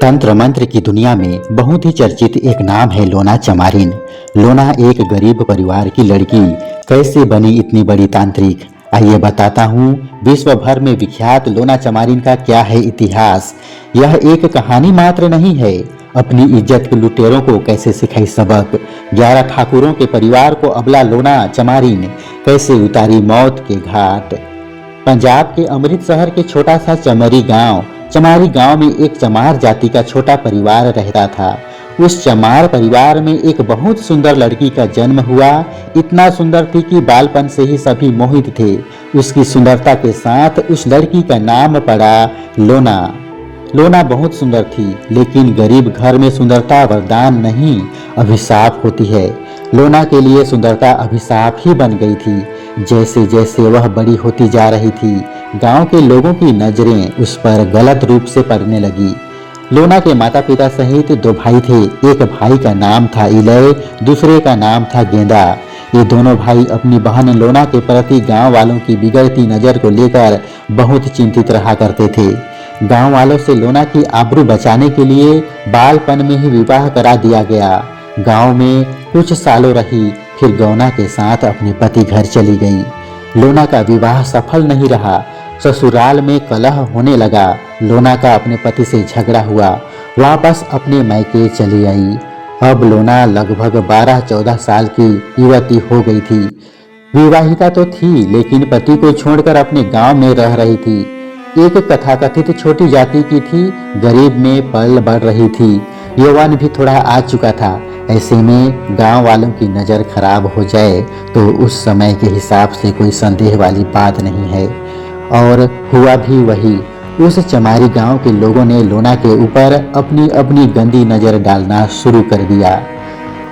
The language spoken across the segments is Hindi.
तंत्र मंत्र की दुनिया में बहुत ही चर्चित एक नाम है लोना चमारिन। लोना एक गरीब परिवार की लड़की कैसे बनी इतनी बड़ी तांत्रिक, आइए बताता हूँ। विश्व भर में विख्यात लोना चमारिन का क्या है इतिहास। यह एक कहानी मात्र नहीं है, अपनी इज्जत के लुटेरों को कैसे सिखाई सबक। 11 ठाकुरों के परिवार को अबला लोना चमारिन कैसे उतारी मौत के घाट। पंजाब के अमृत शहर के छोटा सा चमारी गांव में एक चमार जाति का छोटा परिवार रहता था। उस चमार परिवार में एक बहुत सुंदर लड़की का जन्म हुआ। इतना सुंदर थी कि बालपन से ही सभी मोहित थे। उसकी सुंदरता के साथ उस लड़की का नाम पड़ा लोना। लोना बहुत सुंदर थी, लेकिन गरीब घर में सुंदरता वरदान नहीं, अभिशाप होती है। लोना के लिए सुंदरता अभिशाप ही बन गई थी। जैसे जैसे वह बड़ी होती जा रही थी, गांव के लोगों की नजरें उस पर गलत रूप से पड़ने लगी। लोना के माता पिता सहित 2 भाई थे। एक भाई का नाम था इलय, दूसरे का नाम था गेंदा। ये दोनों भाई अपनी बहन लोना के प्रति गांव वालों की बिगड़ती नजर को लेकर बहुत चिंतित रहा करते थे। गांव वालों से लोना की आबरू बचाने के लिए बालपन में ही विवाह करा दिया गया। गांव में कुछ सालों रही, फिर गौना के साथ अपने पति घर चली गई। लोना का विवाह सफल नहीं रहा। ससुराल में कलह होने लगा। लोना का अपने पति से झगड़ा हुआ, वापस अपने मायके चली आई। अब लोना लगभग 12-14 साल की युवती हो गई थी। विवाहिता तो थी, लेकिन पति को छोड़कर अपने गांव में रह रही थी। एक तथाकथित छोटी जाति की थी, गरीब में पल बढ़ रही थी। यौवन भी थोड़ा आ चुका था। ऐसे में गांव वालों की नज़र खराब हो जाए तो उस समय के हिसाब से कोई संदेह वाली बात नहीं है। और हुआ भी वही। उस चमारी गांव के लोगों ने लोना के ऊपर अपनी अपनी गंदी नज़र डालना शुरू कर दिया।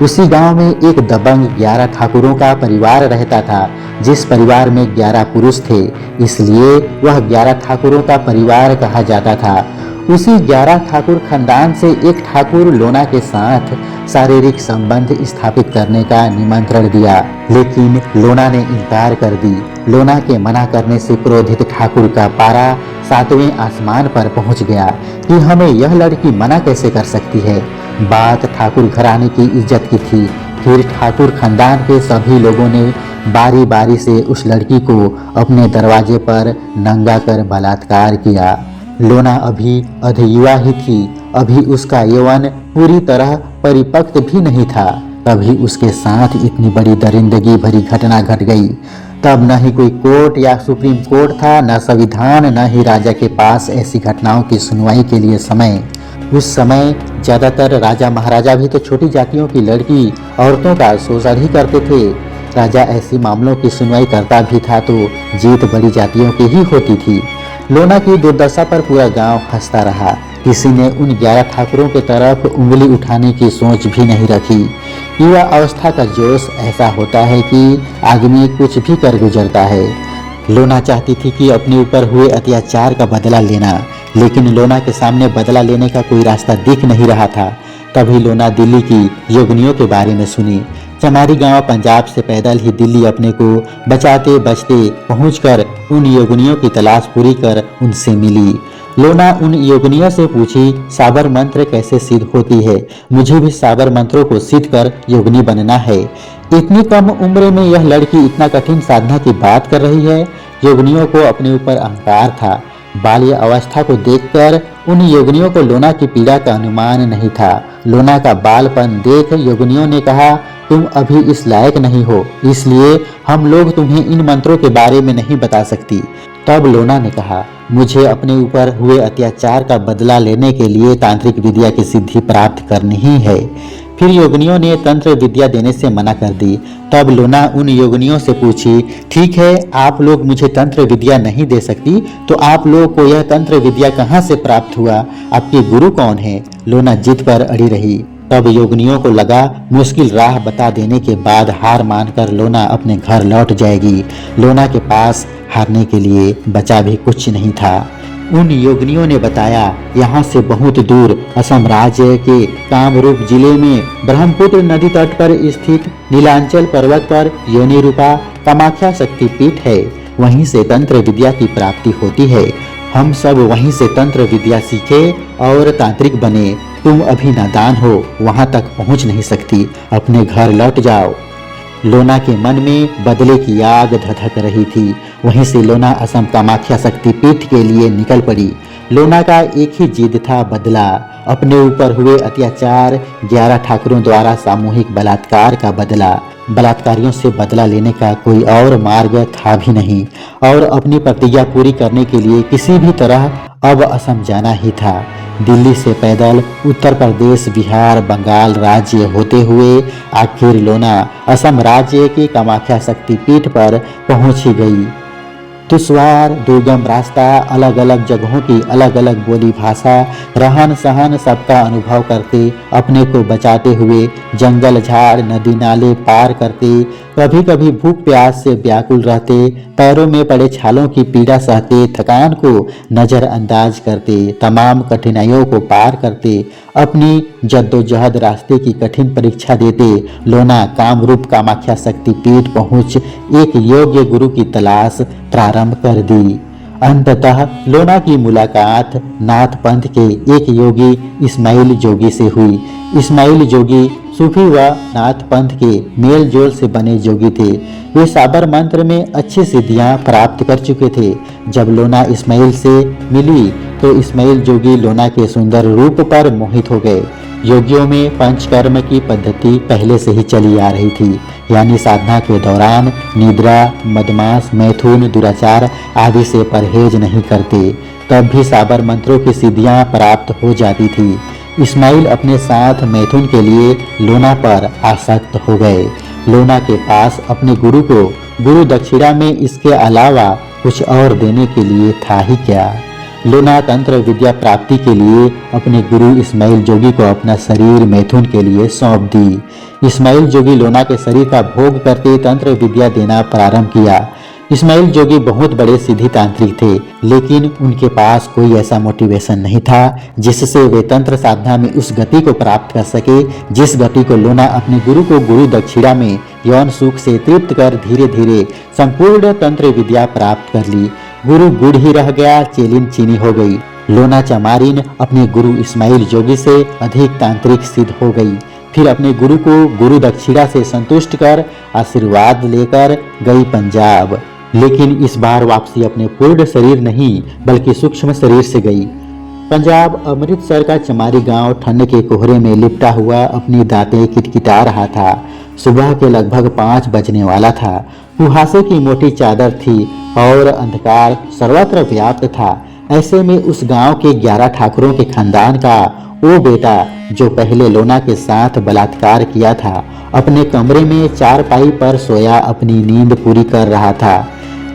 उसी गांव में एक दबंग 11 ठाकुरों का परिवार रहता था। जिस परिवार में 11 पुरुष थे, इसलिए वह 11 ठाकुरों का परिवार कहा जाता था। उसी 11 ठाकुर खानदान से एक ठाकुर लोना के साथ शारीरिक संबंध स्थापित करने का निमंत्रण दिया, लेकिन लोना ने इनकार कर दी। लोना के मना करने से क्रोधित ठाकुर का पारा 7वें आसमान पर पहुंच गया कि हमें यह लड़की मना कैसे कर सकती है। बात ठाकुर घराने की इज्जत की थी। फिर ठाकुर खानदान के सभी लोगों ने बारी बारी से उस लड़की को अपने दरवाजे पर नंगा कर बलात्कार किया। लोना अभी अधयुवा ही थी। अभी उसका यौवन पूरी तरह परिपक्व भी नहीं था। तभी उसके साथ इतनी बड़ी दरिंदगी भरी घटना घट गई। तब न ही कोई कोर्ट या सुप्रीम कोर्ट था, न संविधान, न ही राजा के पास ऐसी घटनाओं की सुनवाई के लिए समय। उस समय ज्यादातर राजा महाराजा भी तो छोटी जातियों की लड़की औरतों का शोषण ही करते थे। राजा ऐसी मामलों की सुनवाई करता भी था तो जीत बड़ी जातियों की ही होती थी। लोना की दुर्दशा पर पूरा गांव हंसता रहा। किसी ने उन 11 ठाकुरों के तरफ उंगली उठाने की सोच भी नहीं रखी। युवा अवस्था का जोश ऐसा होता है कि आदमी कुछ भी कर गुजरता है। लोना चाहती थी कि अपने ऊपर हुए अत्याचार का बदला लेना, लेकिन लोना के सामने बदला लेने का कोई रास्ता दिख नहीं रहा था। तभी लोना दिल्ली की योगिनियों के बारे में सुनी। चमारी गांव पंजाब से पैदल ही दिल्ली अपने को बचाते बचते पहुंचकर उन योगिनियों की तलाश पूरी कर उनसे मिली। लोना उन योगिनियों से पूछी, साबर मंत्र कैसे सिद्ध होती है? मुझे भी साबर मंत्रों को सिद्ध कर योगिनी बनना है। इतनी कम उम्र में यह लड़की इतना कठिन साधना की बात कर रही है। योगिनियों को अपने ऊपर अहंकार था। बाल्य अवस्था को देखकर उन योगिनियों को लोना की पीड़ा का अनुमान नहीं था। लोना का बालपन देख योगिनियों ने कहा, तुम अभी इस लायक नहीं हो, इसलिए हम लोग तुम्हें इन मंत्रों के बारे में नहीं बता सकती। तब लोना ने कहा, मुझे अपने ऊपर हुए अत्याचार का बदला लेने के लिए तांत्रिक विद्या की सिद्धि प्राप्त करनी ही है। फिर योगिनियों ने तंत्र विद्या देने से मना कर दी। तब लोना उन योगिनियों से पूछी, ठीक है, आप लोग मुझे तंत्र विद्या नहीं दे सकती, तो आप लोग को यह तंत्र विद्या कहाँ से प्राप्त हुआ? आपके गुरु कौन है? लोना जिद पर अड़ी रही। तब योगिनियों को लगा मुश्किल राह बता देने के बाद हार मानकर लोना अपने घर लौट जाएगी। लोना के पास हारने के लिए बचा भी कुछ नहीं था। उन योगिनियों ने बताया, यहाँ से बहुत दूर असम राज्य के कामरूप जिले में ब्रह्मपुत्र नदी तट पर स्थित नीलांचल पर्वत पर योनि रूपा कामाख्या शक्तिपीठ है। वहीं से तंत्र विद्या की प्राप्ति होती है। हम सब वहीं से तंत्र विद्या सीखे और तांत्रिक बने। तुम अभी नादान हो, वहां तक पहुंच नहीं सकती, अपने घर लौट जाओ। लोना के मन में बदले की आग धधक रही थी। वहीं से लोना असम कामाख्या शक्तिपीठ के लिए निकल पड़ी। लोना का एक ही जिद था, बदला। अपने ऊपर हुए अत्याचार, 11 ठाकुरों द्वारा सामूहिक बलात्कार का बदला। बलात्कारियों से बदला लेने का कोई और मार्ग था भी नहीं और अपनी प्रतिज्ञा पूरी करने के लिए किसी भी तरह अब असम जाना ही था। दिल्ली से पैदल उत्तर प्रदेश, बिहार, बंगाल राज्य होते हुए आखिर लोना असम राज्य के कामाख्या शक्तिपीठ पर पहुंच ही गई। दुश्वार दुर्गम रास्ता, अलग अलग जगहों की अलग अलग बोली भाषा, रहन सहन सबका अनुभव करते, अपने को बचाते हुए जंगल झाड़ नदी नाले पार करते, कभी कभी भूख प्यास से व्याकुल रहते, पैरों में पड़े छालों की पीड़ा सहते, थकान को नज़रअंदाज करते, तमाम कठिनाइयों को पार करते, अपनी जद्दोजहद रास्ते की कठिन परीक्षा देते लोना कामरूप कामाख्या शक्तिपीठ पहुंच एक योग्य गुरु की तलाश प्रारंभ कर दी। अंततः लोना की मुलाकात नाथ पंथ के एक योगी इस्माइल जोगी से हुई। इस्माइल जोगी सूफी व नाथ पंथ के मेल जोल से बने जोगी थे। वे साबर मंत्र में अच्छी सिद्धियां प्राप्त कर चुके थे। जब लोना इस्माइल से मिली तो इस्माइल जोगी लोना के सुंदर रूप पर मोहित हो गए। योगियों में पंचकर्म की पद्धति पहले से ही चली आ रही थी, यानी साधना के दौरान निद्रा, मदमास, मैथुन, दुराचार आदि से परहेज नहीं करते, तब भी साबर मंत्रों की सिद्धियां प्राप्त हो जाती थी। इस्माइल अपने साथ मैथुन के लिए लोना पर आसक्त हो गए। लोना के पास अपने गुरु को गुरु दक्षिणा में इसके अलावा कुछ और देने के लिए था ही क्या। लोना तंत्र विद्या प्राप्ति के लिए अपने गुरु इस्माइल जोगी को अपना शरीर मैथुन के लिए सौंप दी। इस्माइल जोगी लोना के शरीर का भोग करते तंत्र विद्या देना प्रारंभ किया। इस्माइल जोगी बहुत बड़े सिद्धि तांत्रिक थे, लेकिन उनके पास कोई ऐसा मोटिवेशन नहीं था जिससे वे तंत्र साधना में उस गति को प्राप्त कर सके जिस गति को लोना अपने गुरु को गुरु दक्षिणा में यौन सुख से तृप्त कर धीरे धीरे संपूर्ण तंत्र विद्या प्राप्त कर ली। गुरु गुड़ ही रह गया, चेलिन चीनी हो गई। लोना चमारिन अपने गुरु इस्माइल जोगी से अधिक तांत्रिक सिद्ध हो गई। फिर अपने गुरु को गुरु दक्षिणा से संतुष्ट कर आशीर्वाद लेकर गई पंजाब, लेकिन इस बार वापसी अपने पूर्ण शरीर नहीं बल्कि सूक्ष्म शरीर से गई। पंजाब अमृतसर का चमारी गांव ठंड के कोहरे में लिपटा हुआ अपनी दांतें किटकिटा रहा था। सुबह के लगभग 5 बजने वाला था। कुहासे की मोटी चादर थी और अंधकार सर्वत्र व्याप्त था। ऐसे में उस गांव के 11 ठाकुरों के खानदान का वो बेटा जो पहले लोना के साथ बलात्कार किया था, अपने कमरे में चारपाई पर सोया अपनी नींद पूरी कर रहा था।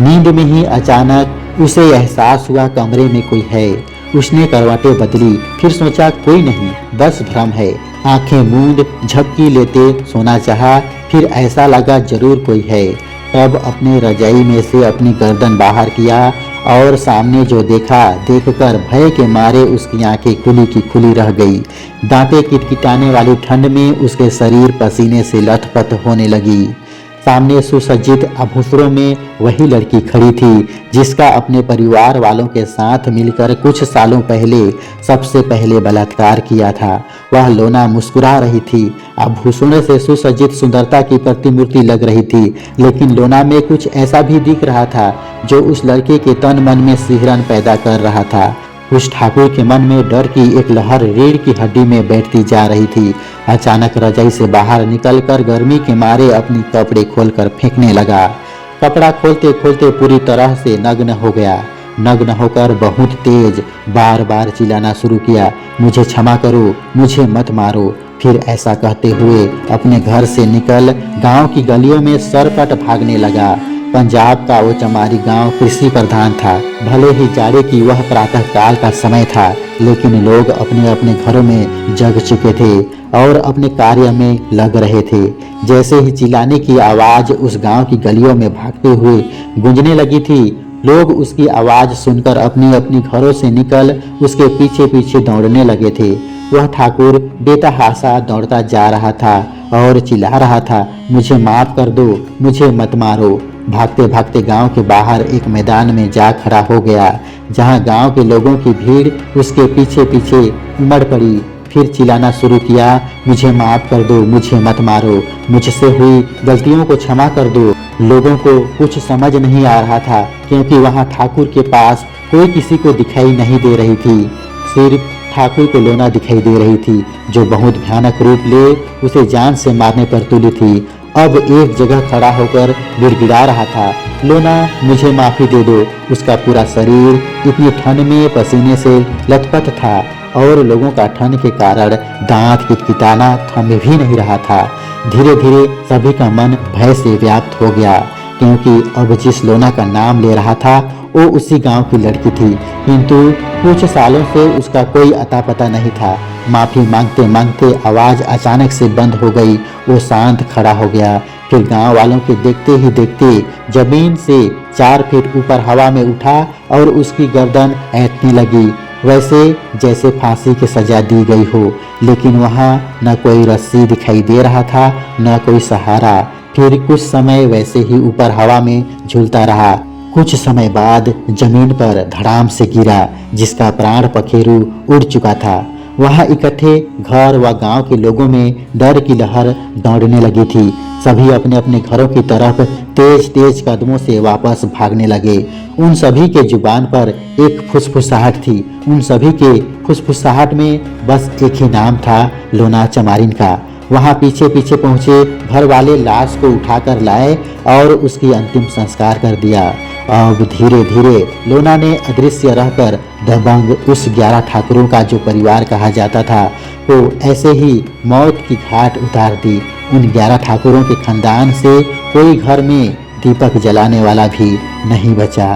नींद में ही अचानक उसे एहसास हुआ कमरे में कोई है। उसने करवटें बदली, फिर सोचा कोई नहीं, बस भ्रम है। आंखें मूंद झपकी लेते सोना चाहा, फिर ऐसा लगा जरूर कोई है। तब अपने रजाई में से अपनी गर्दन बाहर किया और सामने जो देखा देखकर भय के मारे उसकी आंखें खुली की खुली रह गई। दांतें किटकिटाने वाली ठंड में उसके शरीर पसीने से लथपथ होने लगी। सामने सुसज्जित आभूषणों में वही लड़की खड़ी थी जिसका अपने परिवार वालों के साथ मिलकर कुछ सालों पहले सबसे पहले बलात्कार किया था। वह लोना मुस्कुरा रही थी। आभूषणों से सुसज्जित सुंदरता की प्रतिमूर्ति लग रही थी, लेकिन लोना में कुछ ऐसा भी दिख रहा था जो उस लड़के के तन मन में सिहरन पैदा कर रहा था। उस ठाकुर के मन में डर की एक लहर रीढ़ की हड्डी में बैठती जा रही थी। अचानक रजाई से बाहर निकलकर गर्मी के मारे अपनी कपड़े खोलकर फेंकने लगा। कपड़ा खोलते खोलते पूरी तरह से नग्न हो गया। नग्न होकर बहुत तेज बार बार चिल्लाना शुरू किया, मुझे क्षमा करो, मुझे मत मारो। फिर ऐसा कहते हुए अपने घर से निकल गांव की गलियों में सरपट भागने लगा। पंजाब का वो चमारी गांव कृषि प्रधान था। भले ही जाड़े की वह प्रातः काल का समय था, लेकिन लोग अपने अपने घरों में जग चुके थे और अपने कार्य में लग रहे थे। जैसे ही चिल्लाने की आवाज उस गांव की गलियों में भागते हुए गूंजने लगी थी, लोग उसकी आवाज सुनकर अपनी अपनी घरों से निकल उसके पीछे पीछे दौड़ने लगे थे। वह ठाकुर बेतहाशा दौड़ता जा रहा था और चिल्ला रहा था, मुझे माफ कर दो, मुझे मत मारो। भागते भागते गांव के बाहर एक मैदान में जा खड़ा हो गया, जहां गांव के लोगों की भीड़ उसके पीछे पीछे उमड़ पड़ी। फिर चिल्लाना शुरू किया, मुझे माफ कर दो, मुझे मत मारो, मुझसे हुई गलतियों को क्षमा कर दो। लोगों को कुछ समझ नहीं आ रहा था, क्योंकि वहां ठाकुर के पास कोई किसी को दिखाई नहीं दे रही थी। सिर्फ ठाकुर को लोना दिखाई दे रही थी, जो बहुत भयानक रूप ले उसे जान से मारने पर तुली थी। अब एक जगह खड़ा होकर गिड़गिड़ा रहा था, लोना मुझे माफी दे दो। उसका पूरा शरीर इतनी ठंड में पसीने से लथपथ था और लोगों का ठंड के कारण दांत किटकिटाना थम भी नहीं रहा था। धीरे धीरे सभी का मन भय से व्याप्त हो गया, क्योंकि अब जिस लोना का नाम ले रहा था वो उसी गांव की लड़की थी, किंतु कुछ सालों से उसका कोई अता पता नहीं था। माफी मांगते मांगते आवाज अचानक से बंद हो गई। वो शांत खड़ा हो गया। फिर गांव वालों के देखते ही देखते जमीन से 4 फीट ऊपर हवा में उठा और उसकी गर्दन ऐंठने लगी, वैसे जैसे फांसी की सजा दी गई हो। लेकिन वहां न कोई रस्सी दिखाई दे रहा था, न कोई सहारा। फिर कुछ समय वैसे ही ऊपर हवा में झूलता रहा। कुछ समय बाद जमीन पर धड़ाम से गिरा, जिसका प्राण पखेरु उड़ चुका था। वहां इकट्ठे घर व गांव के लोगों में डर की लहर दौड़ने लगी थी। सभी अपने अपने घरों की तरफ तेज तेज कदमों से वापस भागने लगे। उन सभी के जुबान पर एक फुसफुसाहट थी। उन सभी के फुसफुसाहट में बस एक ही नाम था, लोना चमारिन का। वहां पीछे पीछे पहुंचे घर वाले लाश को उठाकर लाए और उसकी अंतिम संस्कार कर दिया। अब धीरे धीरे लोना ने अदृश्य रहकर दबंग उस 11 ठाकुरों का जो परिवार कहा जाता था, वो ऐसे ही मौत की घाट उतार दी। उन 11 ठाकुरों के खानदान से कोई घर में दीपक जलाने वाला भी नहीं बचा।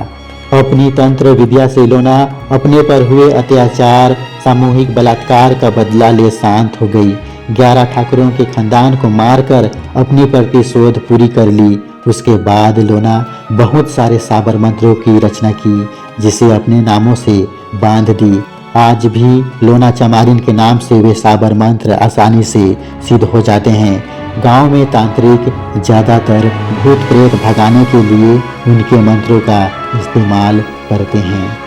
अपनी तंत्र विद्या से लोना अपने पर हुए अत्याचार, सामूहिक बलात्कार का बदला ले शांत हो गई। 11 ठाकुरों के खानदान को मारकर अपनी प्रतिशोध पूरी कर ली। उसके बाद लोना बहुत सारे साबर मंत्रों की रचना की, जिसे अपने नामों से बांध दी। आज भी लोना चमारिन के नाम से वे साबर मंत्र आसानी से सिद्ध हो जाते हैं। गांव में तांत्रिक ज़्यादातर भूत प्रेत भगाने के लिए उनके मंत्रों का इस्तेमाल करते हैं।